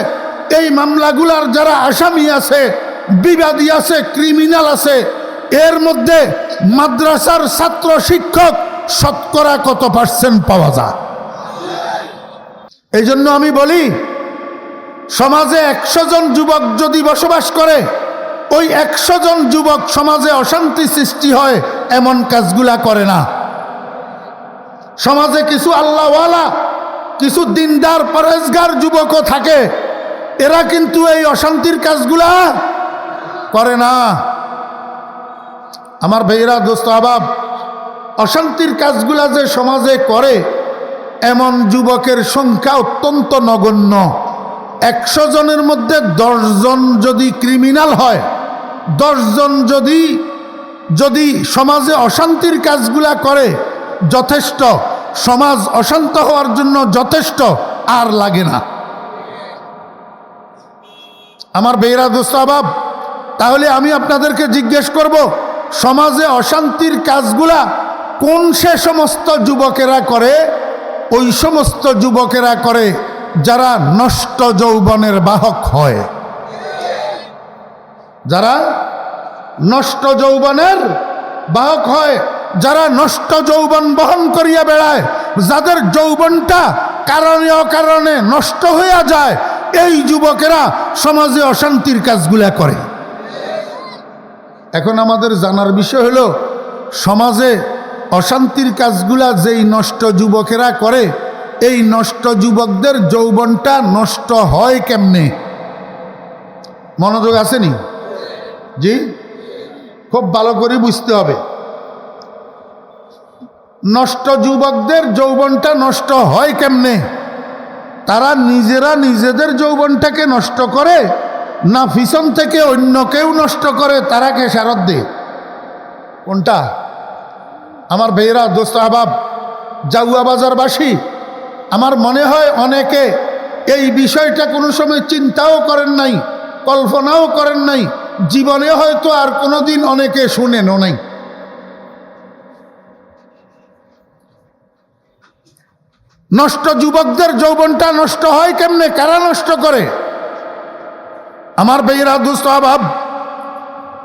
এই মামলাগুলার যারা আসামি আছে, বিবাদী আছে, ক্রিমিনাল আছে, এর মধ্যে মাদ্রাসার ছাত্র শিক্ষক শতকরা কত % পাওয়া যায়? এই জন্য আমি বলি, সমাজে 100 জন যুবক যদি বসবাস করে, ওই 100 জন যুবক সমাজে অশান্তি সৃষ্টি হয় এমন কাজগুলা করে না। সমাজে কিছু আল্লাহওয়ালা, কিছু দিনদার পরেজগার যুবকও থাকে, এরা কিন্তু এই অশান্তির কাজগুলা করে না। আমার ভাইয়েরা, দোস্ত আহবাব, অশান্তির কাজগুলা যে সমাজে করে এমন যুবকের সংখ্যা অত্যন্ত নগণ্য। 100 জনের মধ্যে 10 জন যদি ক্রিমিনাল হয়, 10 জন যদি সমাজে অশান্তির কাজগুলা করে, যথেষ্ট। সমাজ অশান্ত হওয়ার জন্য যথেষ্ট, আর লাগে না। আমার বেয়েরা দোস্ত আহবাব, তাহলে আমি আপনাদেরকে জিজ্ঞেস করব, সমাজে অশান্তির কাজগুলা কোন সে সমস্ত যুবকেরা করে? ওই সমস্ত যুবকেরা করে যারা নষ্ট যৌবনের বাহক হয়, যারা নষ্ট যৌবনের বাহক হয়, যারা নষ্ট যৌবন বহন করিয়া বেড়ায়, যাদের যৌবনটা কারণে অকারণে নষ্ট হইয়া যায়, এই যুবকেরা সমাজে অশান্তির কাজগুলা করে। এখন আমাদের জানার বিষয় হলো, সমাজে অশান্তির কাজগুলা যেই নষ্ট যুবকেরা করে, এই নষ্ট যুবকদের যৌবনটা নষ্ট হয় কেমনে? মনোযোগ আসেনি? জি, খুব ভালো করে বুঝতে হবে। নষ্ট যুবকদের যৌবনটা নষ্ট হয় কেমনে? তারা নিজেরা নিজেদের যৌবনটাকে নষ্ট করে, না পিছন থেকে অন্য কেউ নষ্ট করে তারা খেসারত দেয়? কোনটা? আমার ভাইয়েরা, দোস্ত আহবাব, জাউয়া বাজারবাসী, আমার মনে হয় অনেকে এই বিষয়টা কোনো সময় চিন্তাও করেন নাই, কল্পনাও করেন নাই, জীবনে হয়তো আর কোনোদিন অনেকে শুনেনও নাই। নষ্ট যুবকদের যৌবনটা নষ্ট হয় কেমনে? কারা নষ্ট করে? আমার ভাইয়েরা, দোস্ত আহবাব,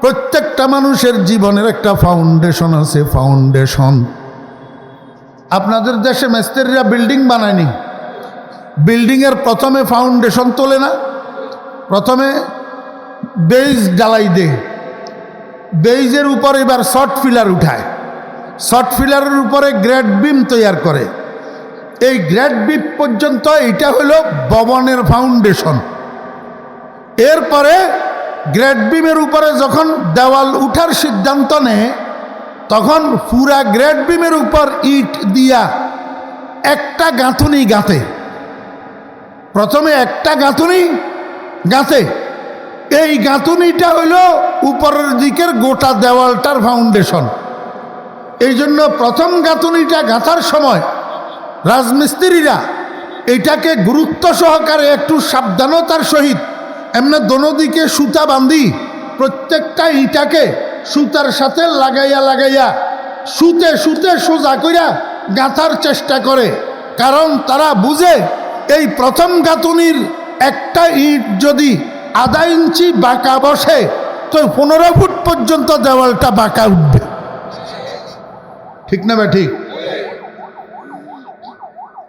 প্রত্যেকটা মানুষের জীবনের একটা ফাউন্ডেশন আছে। ফাউন্ডেশন, আপনাদের দেশে মিস্ত্রিরা বিল্ডিং বানায়নি, বিল্ডিংয়ের প্রথমে ফাউন্ডেশন তোলে না? প্রথমে বেইজ ঢালাই দেয়, বেইজের উপর এবার শর্ট ফিলার উঠায়, শর্ট ফিলারের উপরে গ্রেড বিম তৈরি করে। এই গ্রেড বিম পর্যন্ত এটা হলো ভবনের ফাউন্ডেশন। এরপরে গ্রেড বিমের উপরে যখন দেওয়াল উঠার সিদ্ধান্ত নেয়, তখন পুরা গ্রেড বিমের উপর ইট দিয়া একটা গাঁথুনি গাঁথে। প্রথমে একটা গাঁথুনি গাঁথে, এই গাঁথুনিটা হইল উপরের দিকের গোটা দেওয়ালটার ফাউন্ডেশন। এই জন্য প্রথম গাঁথুনিটা গাঁথার সময় রাজমিস্ত্রিরা এটাকে গুরুত্ব সহকারে একটু সাবধানতার সহিত এমনি দোনো দিকে সুতা বাঁধি প্রত্যেকটা ইটাকে সুতার সাথে লাগাইয়া লাগাইয়া সুতে সুতে সোজা কইরা গাঁথার চেষ্টা করে, কারণ তারা বুঝে এই প্রথম গাঁথুনির একটা ইট যদি আধা ইঞ্চি বাঁকা বসে তো 15 ফুট পর্যন্ত দেওয়ালটা বাঁকা উঠবে। ঠিক না বা ঠিক?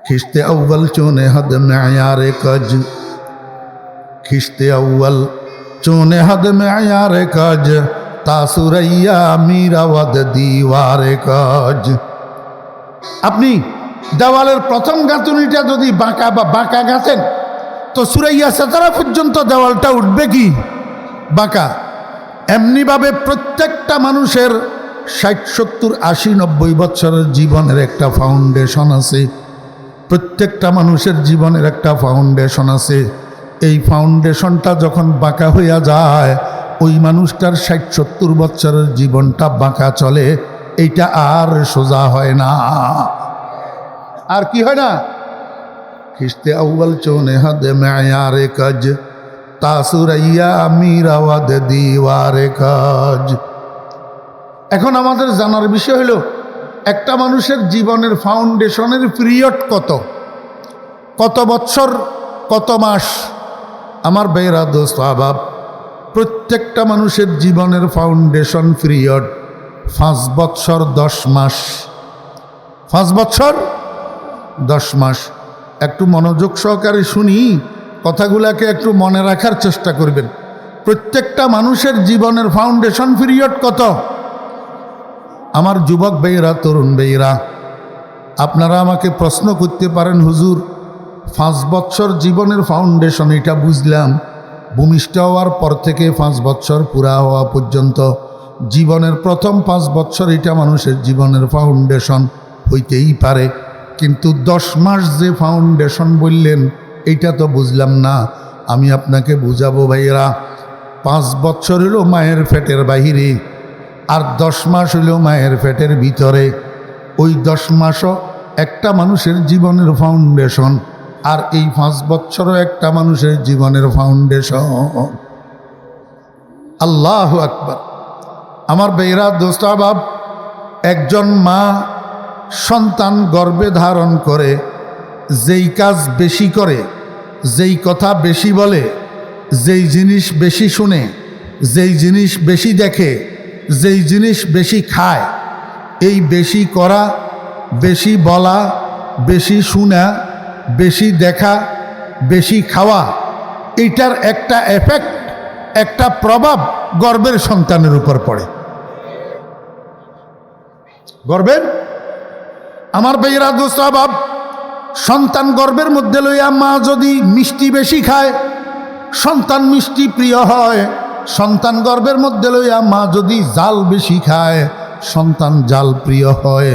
खिश्ते अव्वल चोने हद मेयार कज, खिश्ते अव्वल चोने हद मेयार कज, तासुरैया मीरावद दीवारे कज। আপনি দেওয়ালের প্রথম গাঁথুনিটা যদি বাঁকা বা বাঁকা গাঁথেন তো সুরাইয়া সেতারা পর্যন্ত দেওয়ালটা উঠবে কি বাঁকা। এমনিভাবে প্রত্যেকটা মানুষের 60, 70, 80, 90 বছরের জীবনের একটা ফাউন্ডেশন আছে। প্রত্যেকটা মানুষের জীবনের একটা ফাউন্ডেশন আছে। এই ফাউন্ডেশনটা যখন বাঁকা হইয়া যায় ওই মানুষটার 60, 70 বছরের জীবনটা বাঁকা চলে, এইটা আর সোজা হয় না। আর কি হয় না? খিস্তে আউ্বাল চোনে হাদে মেয়ারে কাজ, তাসুরাইয়া মিরাওয়াদ দিওয়ারে কাজ। এখন আমাদের জানার বিষয় হলো একটা মানুষের জীবনের ফাউন্ডেশনের পিরিয়ড কত, কত বছর, কত মাস। আমার বেরা দোস্ত আবাব, প্রত্যেকটা মানুষের জীবনের ফাউন্ডেশন পিরিয়ড 5 বছর 10 মাস। 5 বছর 10 মাস। একটু মনোযোগ সহকারে শুনি, কথাগুলাকে একটু মনে রাখার চেষ্টা করবেন। প্রত্যেকটা মানুষের জীবনের ফাউন্ডেশন পিরিয়ড কত? আমার যুবক ভাইয়েরা, তরুণ ভাইয়েরা, আপনারা আমাকে প্রশ্ন করতে পারেন, হুজুর 5 বছর জীবনের ফাউন্ডেশন এটা বুঝলাম, ভূমিষ্ঠ হওয়ার পর থেকে 5 বছর পুরা হওয়া পর্যন্ত জীবনের প্রথম 5 বছর এটা মানুষের জীবনের ফাউন্ডেশন হইতেই পারে, কিন্তু 10 মাস যে ফাউন্ডেশন বললেন এইটা তো বুঝলাম না। আমি আপনাকে বুঝাবো ভাইয়েরা। 5 বছর হলো মায়ের পেটের বাহিরে, আর 10 মাস হইল মায়ের পেটের ভিতরে। ওই 10 মাসও একটা মানুষের জীবনের ফাউন্ডেশন, আর এই 5 বছরও একটা মানুষের জীবনের ফাউন্ডেশন। আল্লাহু আকবার। আমার বেরা দোস্ত আহবাব, একজন মা সন্তান গর্ভে ধারণ করে যেই কাজ বেশি করে, যেই কথা বেশি বলে, যেই জিনিস বেশি শুনে, যেই জিনিস বেশি দেখে, যেই জিনিস বেশি খায়, এই বেশি করা, বেশি বলা, বেশি শোনা, বেশি দেখা, বেশি খাওয়া, এইটার একটা এফেক্ট, একটা প্রভাব গর্ভের সন্তানের উপর পড়ে। গর্ভের আমার ভাইয়েরা দোস্ত আহবাব, সন্তান গর্ভের মধ্যে লইয়া মা যদি মিষ্টি বেশি খায়, সন্তান মিষ্টি প্রিয় হয়। সন্তান গর্ভের মধ্যে লইয়া মা যদি জাল বেশি খায়, সন্তান জাল প্রিয় হয়।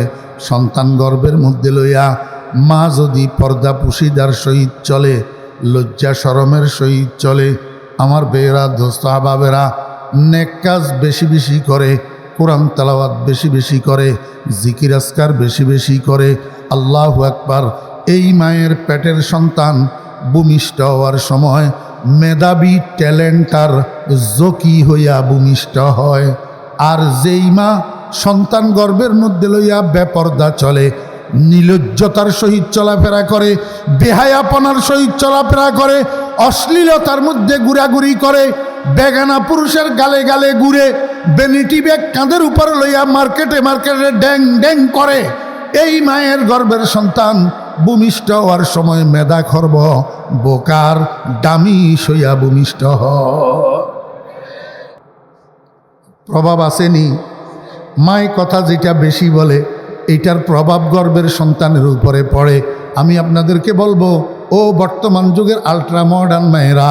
সন্তান গর্ভের মধ্যে লইয়া মা যদি পর্দা পুশিদার সহিত চলে, লজ্জা শরমের সহিত চলে, আমার বেয়েরা দোস্ত আহবাবেরা, নেক কাজ বেশি বেশি করে, কোরআন তেলাওয়াত বেশি বেশি করে, জিকির আজকার বেশি বেশি করে, আল্লাহু আকবার, এই মায়ের পেটের সন্তান ভূমিষ্ঠ হওয়ার সময় মেধাবী ট্যালেন্টার জকি হইয়া ভূমিষ্ঠ হয়। আর যেই মা সন্তান গর্ভের মধ্যে লইয়া বেপর্দা চলে, নির্লজ্জতার সহিত চলাফেরা করে, বেহায়াপনার সহিত চলাফেরা করে, অশ্লীলতার মধ্যে ঘুরাঘুরি করে, বেগানা পুরুষের গালে গালে ঘুরে, বেনিটি ব্যাগ কাঁধের উপর লইয়া মার্কেটে মার্কেটে ড্যাং ড্যাং করে, এই মায়ের গর্ভের সন্তান ভূমিষ্ঠ হওয়ার সময় মেধা খর্ব, বোকার দামি সইয়া ভূমিষ্ঠ হয়। প্রভাব আসেনি? মায় কথা যেটা বেশি বলে এইটার প্রভাব গর্ভের সন্তানের উপরে পড়ে। আমি আপনাদেরকে বলবো, ও বর্তমান যুগের আল্ট্রা মডার্ন মায়েরা,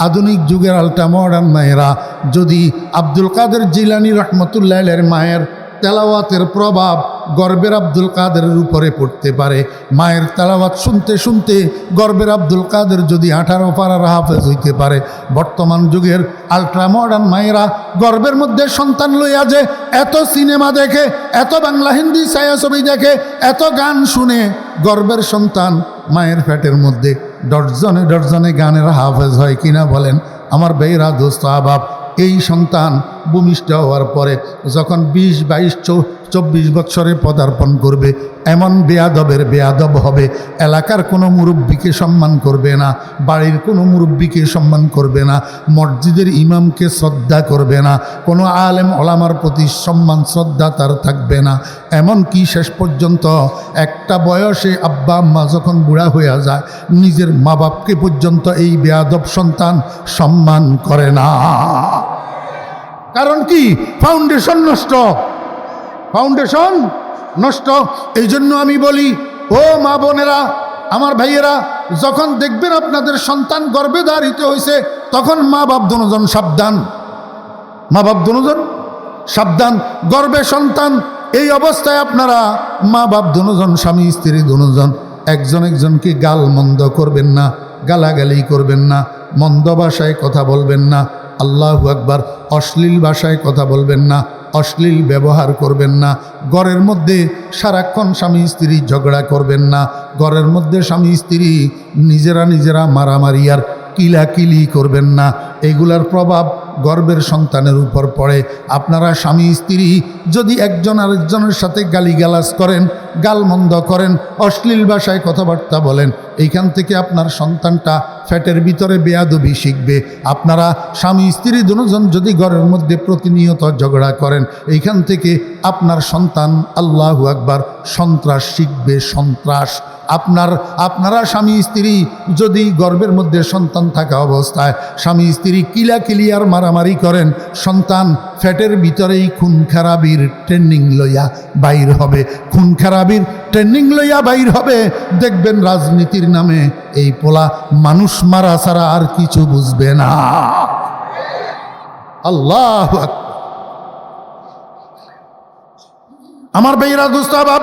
আধুনিক যুগের আল্ট্রা মডার্ন মায়েরা, যদি আব্দুল কাদের জিলানী রহমতুল্লাহের মায়ের তেলাওয়াতের প্রভাব গর্বের আব্দুল কাদেরের উপরে পড়তে পারে, মায়ের তেলাওয়াত শুনতে শুনতে গর্বের আব্দুল কাদের যদি 18 পারার হাফেজ হইতে পারে, বর্তমান যুগের আল্ট্রা মডার্ন মায়েরা গর্বের মধ্যে সন্তান লইয়া যে এত সিনেমা দেখে, এত বাংলা হিন্দি ছায়াছবি দেখে, এত গান শুনে, গর্বের সন্তান মায়ের পেটের মধ্যে ডজনে ডজনে গানের হাফেজ হয় কিনা বলেন? আমার বেয়েরা দোস্ত আহবাব, এই সন্তান ভূমিষ্ঠ হওয়ার পরে যখন 20, 22, 24 বছরে পদার্পণ করবে, এমন বেয়াদবের বেয়াদব হবে, এলাকার কোনো মুরব্বীকে সম্মান করবে না, বাড়ির কোনো মুরব্বীকে সম্মান করবে না, মসজিদের ইমামকে শ্রদ্ধা করবে না, কোনো আলেম ওলামার প্রতি সম্মান শ্রদ্ধা তার থাকবে না। এমন কি শেষ পর্যন্ত একটা বয়সে আব্বা আম্মা যখন বুড়া হয়ে যায়, নিজের মা বাপকে পর্যন্ত এই বেয়াদব সন্তান সম্মান করে না। কারণ কি? ফাউন্ডেশন নষ্ট, ফাউন্ডেশন নষ্ট। এই জন্য আমি বলি, ও মা বোনেরা, আমার ভাইয়েরা, যখন দেখবেন আপনাদের সন্তান গর্ভে ধারিত হয়েছে, তখন মা বাপ দুজন সাবধান, মা বাপ দুজন সাবধান। গর্ভে সন্তান, এই অবস্থায় আপনারা মা বাপ দুজন, স্বামী স্ত্রী দুজন, একজন একজনকে গাল মন্দ করবেন না, গালাগালি করবেন না, মন্দ ভাষায় কথা বলবেন না, আল্লাহু আকবার, অশ্লীল ভাষায় কথা বলবেন না, অশ্লীল ব্যবহার করবেন না। ঘরের মধ্যে সারাক্ষণ স্বামী স্ত্রী ঝগড়া করবেন না, ঘরের মধ্যে স্বামী স্ত্রী নিজেরা মারামারি আর কিলাকিলি করবেন না। এগুলার প্রভাব গর্ভের সন্তানের উপর পড়ে। আপনারা স্বামী স্ত্রী যদি একজন আরেকজনের সাথে গালিগালাজ করেন, গালমন্দ করেন, অশ্লীল ভাষায় কথাবার্তা বলেন, এইখান থেকে আপনার সন্তানটা ফ্যাটের ভিতরে বেয়াদবি শিখবে। আপনারা স্বামী স্ত্রী দুজন যদি ঘরের মধ্যে প্রতিনিয়ত ঝগড়া করেন, এইখান থেকে আপনার সন্তান, আল্লাহু আকবার, সন্ত্রাস শিখবে, সন্ত্রাস। আপনারা স্বামী স্ত্রী যদি গর্ভের মধ্যে সন্তান থাকা অবস্থায় স্বামী স্ত্রী কিলাকিলি আর মারামারি করেন, সন্তান ফ্যাটের ভিতরেই খুন খারাপির ট্রেনিং লইয়া বাইর হবে, খুন খারাপির ট্রেনিং লইয়া বাইর হবে। দেখবেন রাজনীতির নামে এই পোলা মানুষ মারা ছাড়া আর কিছু বুঝবে না। আল্লাহ আমার ভাইরা, দোস্ত আহবাব,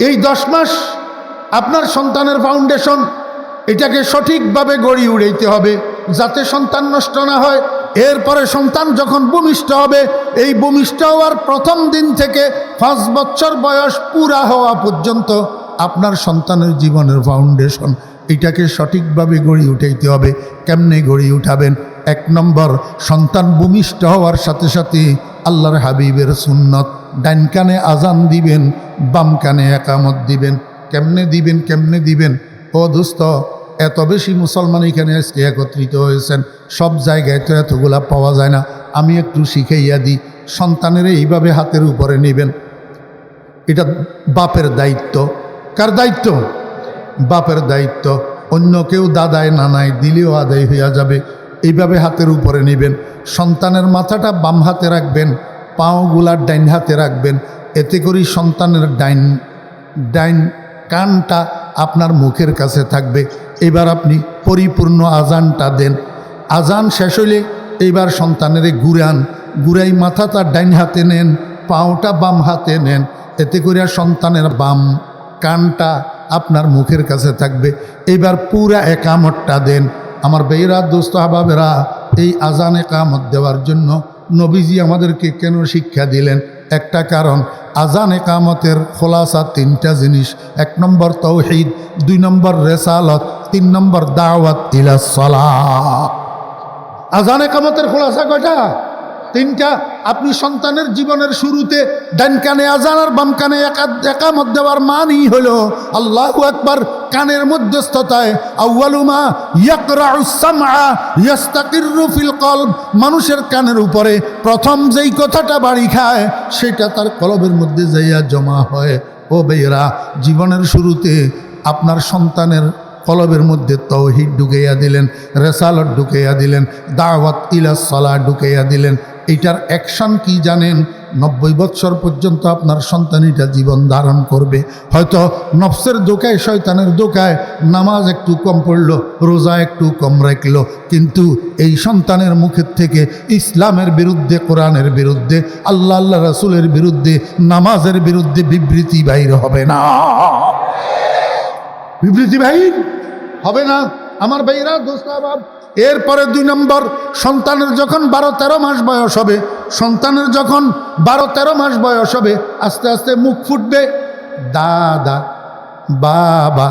এই 10 মাস আপনার সন্তানের ফাউন্ডেশন, এটাকে সঠিকভাবে গড়ি উড়াইতে হবে যাতে সন্তান নষ্ট না হয়। এরপরে সন্তান যখন ভূমিষ্ঠ হবে, এই ভূমিষ্ঠ হওয়ার প্রথম দিন থেকে 5 বছর বয়স পুরা হওয়া পর্যন্ত আপনার সন্তানের জীবনের ফাউন্ডেশন, এটাকে সঠিকভাবে গড়ি উঠাইতে হবে। কেমনে গড়ি উঠাবেন? 1 নম্বর, সন্তান ভূমিষ্ঠ হওয়ার সাথে সাথে আল্লাহর হাবিবের সুন্নত, ডান কানে আজান দিবেন, বাম কানে একামত দিবেন। কেমনে দিবেন? ও দোস্ত, এত বেশি মুসলমান এখানে আজকে একত্রিত হয়েছেন, সব জায়গায় তো এতগুলা পাওয়া যায় না। আমি একটু শিখাইয়া দিই। সন্তানের এইভাবে হাতের উপরে নেবেন, এটা বাপের দায়িত্ব। কার দায়িত্ব? বাপের দায়িত্ব। অন্য কেউ দাদায় নানায় দিলেও আদায় হইয়া যাবে। এইভাবে হাতের উপরে নেবেন। সন্তানের মাথাটা বাম হাতে রাখবেন, পাওগুলা ডাইন হাতে রাখবেন। এতে করে সন্তানের ডাইন কানটা আপনার মুখের কাছে থাকবে। এবার আপনি পরিপূর্ণ আজানটা দেন। আজান শেষ হইলে এইবার সন্তানের ঘুরাই মাথাটা ডাইন হাতে নেন, পাওটা বাম হাতে নেন। এতে করে সন্তানের বাম কানটা আপনার মুখের কাছে থাকবে। এবার পুরা একামতটা দেন। আমার বেয়েরা, দোস্ত আহবাবেরা, এই আজান একামত দেওয়ার জন্য নবীজি আমাদেরকে কেন শিক্ষা দিলেন? একটা কারণ, আজান একামতের খোলাসা 3টা জিনিস। 1 নম্বর তাওহীদ, 2 নম্বর রেসালত, 3 নম্বর দাওয়াত ইলা সালাহ। আজান একামতের খোলাসা কয়টা? 3টা। আপনি সন্তানের জীবনের শুরুতে ডান কানে আজান আর বাম কানে একামত দেওয়ার মানই হলো আল্লাহু আকবার। কানের মধ্যস্থতায় আউয়ালু মা ইয়াকরাউস সামআ ইয়াস্তাকিরু ফিল কলব, মানুষের কানের উপরে প্রথম যেই কথাটা বাড়ি খায় সেটা তার কলবের মধ্যে যাইয়া জমা হয়। ও ভাইয়েরা, জীবনের শুরুতে আপনার সন্তানের কলবের মধ্যে তাওহীদ ঢুকাইয়া দিলেন, রেসালত ঢুকাইয়া দিলেন, দাওয়াত ইলা সালাহ ঢুকাইয়া দিলেন। এইটার অ্যাকশন কি জানেন? 90 বছর পর্যন্ত আপনার সন্তান এটা জীবন ধারণ করবে। হয়তো নফসের দোকায়, শয়তানের দোকায় নামাজ একটু কম পড়লো, রোজা একটু কম রাখলো, কিন্তু এই সন্তানের মুখের থেকে ইসলামের বিরুদ্ধে, কোরআনের বিরুদ্ধে, আল্লাহ রাসূলের বিরুদ্ধে, নামাজের বিরুদ্ধে বিবৃতি বাইর হবে না। বিবৃতি বাইর হবে না। আমার ভাইরা, দোস্ত আহবাব, এরপরে 2 নম্বর, সন্তানের যখন 12-13 মাস বয়স হবে, সন্তানের যখন 12-13 মাস বয়স হবে, আস্তে আস্তে মুখ ফুটবে, দাদা, বাবা,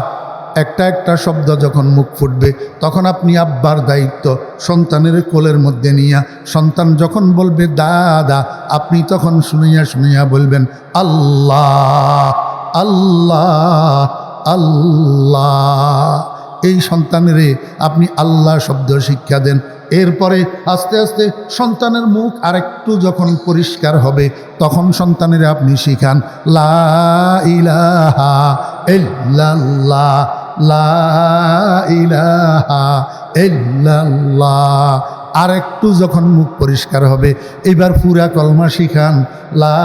একটা একটা শব্দ যখন মুখ ফুটবে তখন আপনি আব্বার দায়িত্ব সন্তানের কোলের মধ্যে নিয়া সন্তান যখন বলবে দাদা আপনি তখন শুনিয়া শুনিয়া বলবেন আল্লাহ আল্লাহ আল্লাহ। এই সন্তানেরে আপনি আল্লাহ শব্দ শিক্ষা দেন। এরপরে আস্তে আস্তে সন্তানের মুখ আরেকটু যখন পরিষ্কার হবে তখন সন্তানের আপনি শিখান লা ইলাহা ইল্লাল্লাহ লা ইলাহা ইল্লাল্লাহ। আরেকটু যখন মুখ পরিষ্কার হবে এবার পুরা কলমা শিখান লা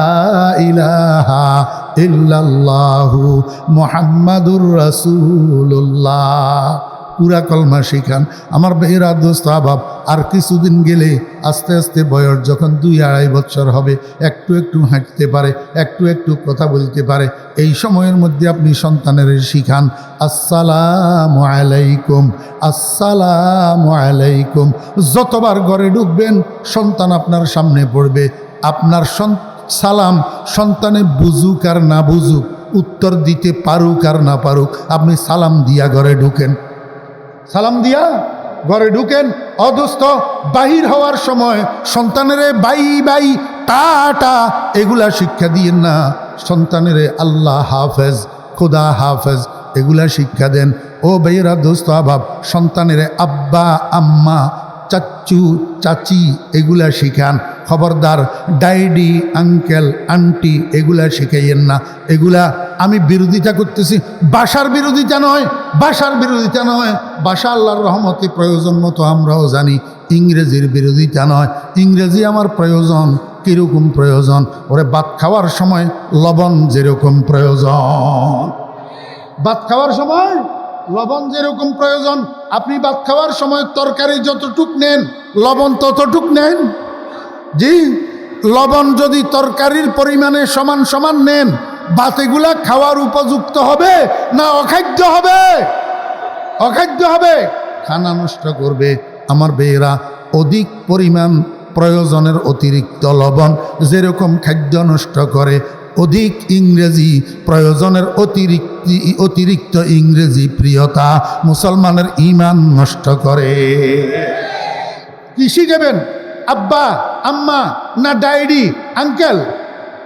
ইলাহা ইল্লাল্লাহু মুহাম্মাদুর রাসূলুল্লাহ। পুরা কলমা শিখান। আমার বেহরা দোস্ত আবাব আর কিছুদিন গেলে আস্তে আস্তে বয়স যখন 2-2.5 বছর হবে একটু একটু হাঁটতে পারে একটু একটু কথা বলতে পারে এই সময়ের মধ্যে আপনি সন্তানের শিখান আসসালামু আলাইকুম আসসালামু আলাইকুম। যতবার ঘরে ঢুকবেন সন্তান আপনার সামনে পড়বে আপনার সালাম সন্তানে বুঝুক আর না বুঝুক উত্তর দিতে পারুক আর না পারুক আপনি সালাম দিয়া ঘরে ঢুকেন সালাম দিয়া ঘরে ঢুকেন। অদুস্থ বাহির হওয়ার সময় সন্তানের বাই বাই টাটা এগুলা শিক্ষা দিয়েন না সন্তানের আল্লাহ হাফেজ খুদা হাফেজ এগুলা শিক্ষা দেন। ও বেয়েরা দোস্ত আবাব সন্তানের আব্বা আম্মা চাচু চাচি এগুলা শিখান। খবরদার ডাইডি আঙ্কেল আন্টি এগুলা শিখাইয়েন না। এগুলা আমি বিরোধিতা করতেছি ভাষার বিরোধিতা নয় ভাষার বিরোধিতা নয় ভাষা আল্লাহর রহমতে প্রয়োজন মতো আমরাও জানি ইংরেজির বিরোধিতা নয়। ইংরেজি আমার প্রয়োজন কীরকম প্রয়োজন ওরে ভাত খাওয়ার সময় লবণ যেরকম প্রয়োজন ভাত খাওয়ার সময় লবণ যেরকম প্রয়োজন আপনি ভাত খাওয়ার সময় তরকারি যতটুক নেন লবণ ততটুক নেন। জি লবণ যদি তরকারির পরিমাণে সমান সমান নেন ভাত এগুলা খাওয়ার উপযুক্ত হবে না অখাদ্য হবে অখাদ্য হবে খানা নষ্ট করবে। আমার বেয়েরা অধিক পরিমাণ প্রয়োজনের অতিরিক্ত লবণ যেরকম খাদ্য নষ্ট করে অধিক ইংরেজি প্রয়োজনের অতিরিক্ত ইংরেজি প্রিয়তা মুসলমানের ঈমান নষ্ট করে। কি শিখাবেন আব্বা আম্মা না ডাইডি আঙ্কেল?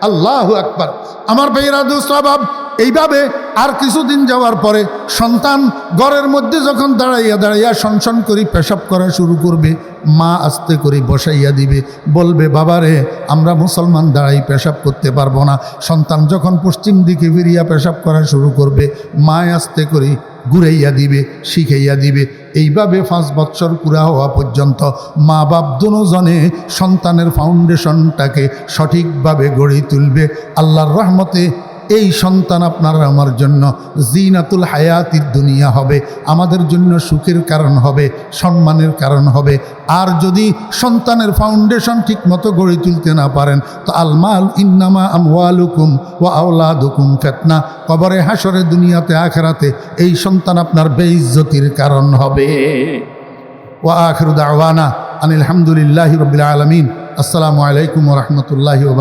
আল্লাহু আকবার। আমার ভাইয়েরা দোস্ত আবাব এইভাবে আর কিছুদিন যাওয়ার পরে সন্তান ঘরের মধ্যে যখন দাঁড়াইয়া দাঁড়াইয়া সনসন করে পেশাব করা শুরু করবে মা আস্তে করে বসাইয়া দিবে বলবে বাবারে আমরা মুসলমান দাঁড়াই পেশাব করতে পারবো না। সন্তান যখন পশ্চিম দিকে ফিরিয়া পেশাব করা শুরু করবে মা আস্তে করে ঘুরাইয়া দিবে শিখাইয়া দিবে। এইভাবে 5 বছর পুরা হওয়া পর্যন্ত মা বাপ দুজনে সন্তানের ফাউন্ডেশনটাকে সঠিকভাবে গড়ে তুলবে। আল্লাহর রহমতে এই সন্তান আপনার আমার জন্য জিনাতুল হায়াতির দুনিয়া হবে আমাদের জন্য সুখের কারণ হবে সম্মানের কারণ হবে। আর যদি সন্তানের ফাউন্ডেশন ঠিকমতো গড়ে তুলতে না পারেন তো আলমাল ইন্নামা আমওয়ালুকুম ওয়া আওলাদুকুম ফিতনা কবরে হাসরে দুনিয়াতে আখিরাতে এই সন্তান আপনার বেইজ্জতির কারণ হবে। ওয়া আখিরু দাওয়ানা আনিল হামদুলিল্লাহি রাব্বিল আলামিন। আসসালামু আলাইকুম ওয়া রাহমাতুল্লাহি ওয়া বারাকাতুহু।